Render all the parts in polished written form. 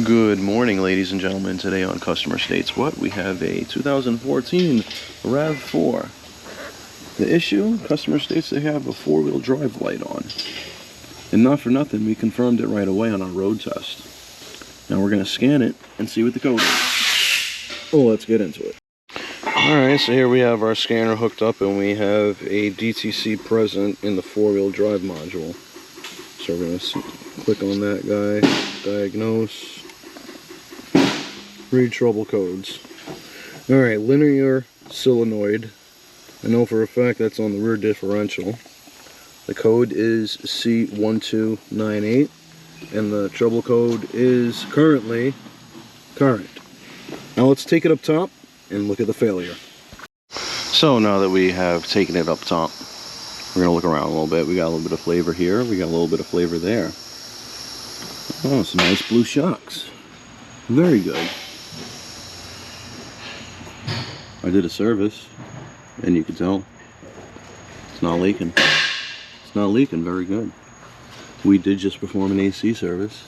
Good morning, ladies and gentlemen. Today on Customer States What, we have a 2014 RAV4. The issue, customer states they have a four-wheel drive light on. And not for nothing, we confirmed it right away on our road test. Now we're going to scan it and see what the code is. Oh, let's get into it. Alright, so here we have our scanner hooked up and we have a DTC present in the four-wheel drive module. So we're going to click on that guy, diagnose, read trouble codes. Alright, linear solenoid. I know for a fact that's on the rear differential. The code is C1298 and the trouble code is currently current. Now let's take it up top and look at the failure. So now that we have taken it up top, we're going to look around a little bit. We got a little bit of flavor here, we got a little bit of flavor there. Oh, some nice blue shocks. Very good. I did a service, and you can tell it's not leaking. It's not leaking, very good. We did just perform an AC service.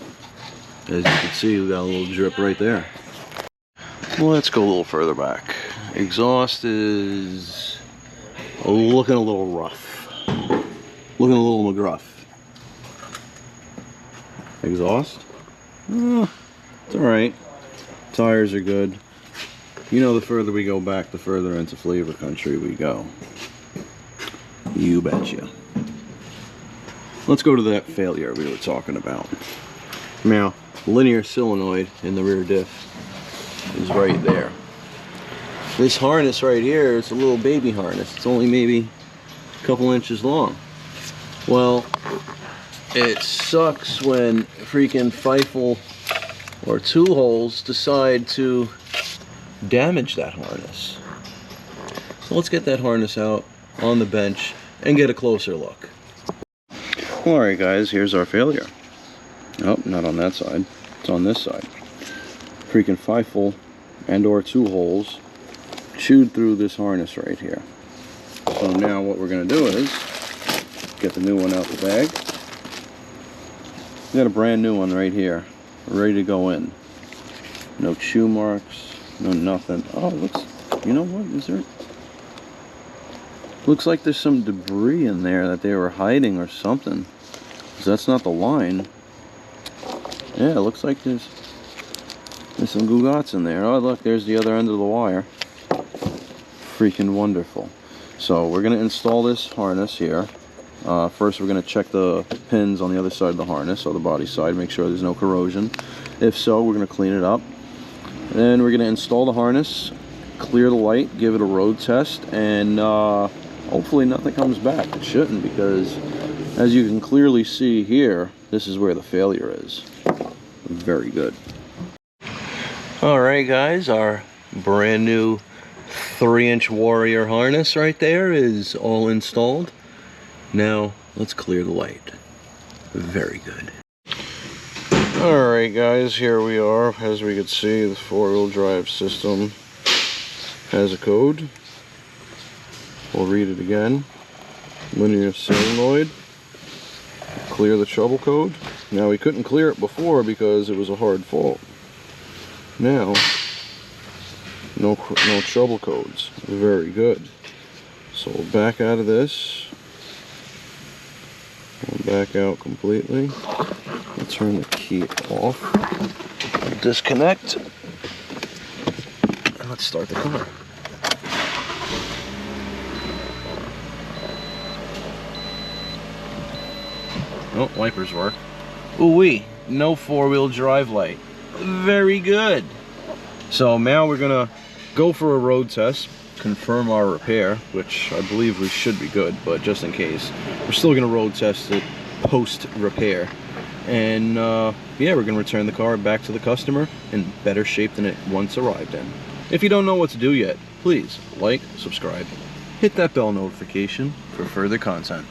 As you can see, we got a little drip right there. Well, let's go a little further back. Exhaust is looking a little rough. Looking a little McGruff. Exhaust? It's alright. Tires are good. You know, the further we go back, the further into flavor country we go. You betcha. Let's go to that failure we were talking about. Now, linear solenoid in the rear diff is right there. This harness right here is a little baby harness. It's only maybe a couple inches long. Well, it sucks when freaking Feifel or tool holes decide to damage that harness. So let's get that harness out on the bench and get a closer look. Alright guys, here's our failure. Oh, not on that side. It's on this side. Freaking Feifel and or tool holes chewed through this harness right here. So now what we're going to do is get the new one out the bag. We got a brand new one right here, ready to go in. No chew marks, no nothing. Oh, looks, you know what, is there? Looks like there's some debris in there that they were hiding or something. 'Cause that's not the line. Yeah, it looks like there's some goo-gots in there. Oh, look, there's the other end of the wire. Freaking wonderful. So we're gonna install this harness here. First we're going to check the pins on the other side of the harness, so the body side, make sure there's no corrosion. If so, we're going to clean it up. Then we're going to install the harness, clear the light, give it a road test, and hopefully nothing comes back. It shouldn't, because as you can clearly see here, this is where the failure is. Very good. Alright guys, our brand new 3-inch Warrior harness right there is all installed. Now, let's clear the light. Very good. Alright guys, here we are. As we can see, the four-wheel drive system has a code. We'll read it again. Linear solenoid. Clear the trouble code. Now, we couldn't clear it before because it was a hard fault. Now, no trouble codes. Very good. So we'll back out of this. We'll back out completely. I'll turn the key off. Disconnect. And let's start the car. Oh, wipers work. Ooh-wee, no four-wheel drive light. Very good. So now we're gonna go for a road test, confirm our repair, which I believe we should be good, but just in case, we're still gonna road test it post repair. And yeah, we're gonna return the car back to the customer in better shape than it once arrived in. If you don't know what to do yet, please like, subscribe, hit that bell notification for further content.